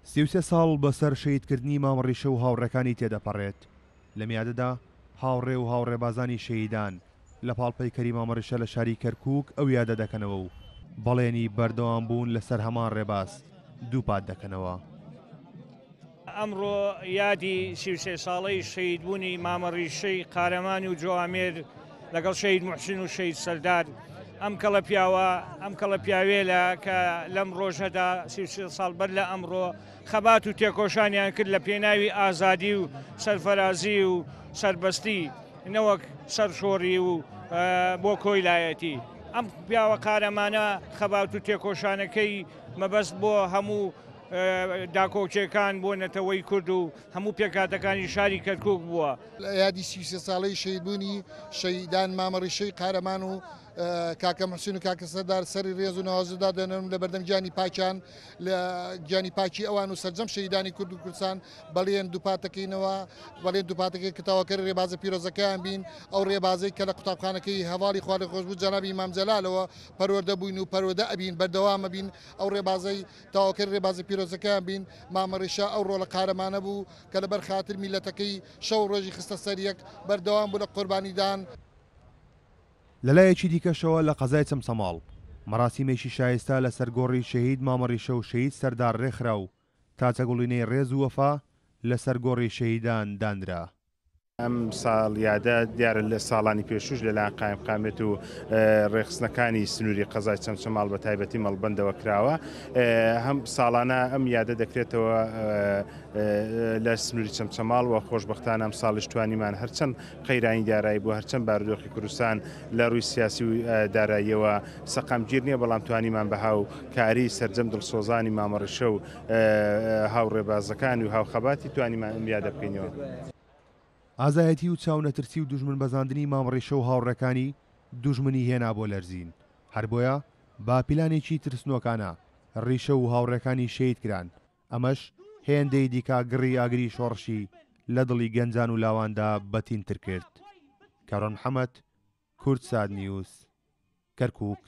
33 ساڵ بەسەر شەیدکردنی مامەڕیشە و هاوڕێکانی تێدەپەڕێت. لە میادەدا هاوڕێ و هاوڕێبازانی شەیدان لە پاڵپەی کەری مامەڕیشە لە شاری کەرکووک ئەو یادە دەکەنەوە و بەڵێنی بەردەوام بوون لەسەر هەمان ڕێباز دووپات دەکەنەوە. ئەمڕۆ یادی 33 ساڵەی شەیدبوونی مامەڕیشەی قارەمانی و جوامێر لەگەڵ شەید موحسین و شەید سەردار ئەم کەڵە پیاوە ئەم کەڵە پیاوێلە کە لەم ڕۆژەدا 33 ساڵ بەر لە ئەمڕۆ خەبات و تێکۆشانیان کرد لە پێناوی ئازادی و سەرفەرازی و سەربەستی نەوەک سەرشۆڕی و بۆ کۆیلایەتی. ئەم پیاوە قارەمانە خەبات و تێکۆشانەکەی مەبەست بۆ هەموو داکۆچێکان بۆ نەتەوەی کورد و هەموو پێکاتەکانی شاری کەرکووک بووە. یادی 33 ساڵەی شەیدبوونی شەیدان مامەڕیشەی قارەمان و کاکە موحسین و کاکە سەردار سەری ڕێز و نەوازدا دەنێن لە بەردەم گیانی پاکیان لە گیانی پاکی ئەوان و سەرجەم شەیدانی کورد و کوردستان بەڵێن دووپاتەکەینەوە بەڵێن دووپاتەکەی کتاوەکەی ڕێبازە پیرۆزەکەیان بین ئەو ڕێبازەی کە لە قوتابخانەکەی هەواڵی خوا لەخۆش بوو جەنابی ئیمام جەلالەوە پەروەردە بووین و پەروەردە ئەبین بەردەوامە بین ئەو ڕێبازەی تاواکەی ڕێبازە پیرۆزەکەیان بین مامەڕیشە ئەو ڕۆڵە قارەمانە بوو کە لەبەر خاتر میلەتەکەی شەو ڕۆژی خستە سەریەک بەردەوام بوو لە قوربانیدان. لەلایەکی دیکەشەوە لە قەزای چەمسەماڵ مەراسیمێکی شایستە لە سەرگۆڕی شەهید مامەڕیشە و شەهید سەردار ڕێکخرا و تاچەگوڵینەی ڕێز و وەفا لە سەرگۆڕی شەهیدان دانرا. ئەم ساڵ یادە دیارە لە ساڵانی پێشوش لەلایەن قایمقامێت و ڕێخستنەکانی سنووری قەزای چەمسەماڵ بە تایبەتی مەڵبەندەوە کراوە. هەم ساڵانە ئەم یادە دەکرێتەوە لە سنووری چەمسەماڵ و خۆشبەختانە ئەم ساڵیش توانیمان هەرچەند قەیرانی دارایی بوو هەرچەند بارودۆخی کوردستان لە ڕووی سیاسی و داراییەوە سەقامگیر نییە بەڵام توانیمان بەهاو کاری سەرجەم دڵسۆزانی مامەڕیشە و هاوڕێبازەکان و هاوخەباتی توانیمان ئەم یادە بکەینەوە. ئازایەتی و چاونەترسی و دوژمن بەزاندنی مامەڕیشە و هاوڕەکانی دوژمنی هێنا بۆ لەرزین. هەر بۆیە با پیلانێکی ترسنۆکانە ڕیشە و هاوڕەکانی شەید کران. ئەمەش هێندەی دیکا گڕی ئاگری شۆڕشی لە دڵی گەنجان و لاواندا بەتینتر کرد. کارۆن محەممەد، کورد ساد نیوز، کەرکووک.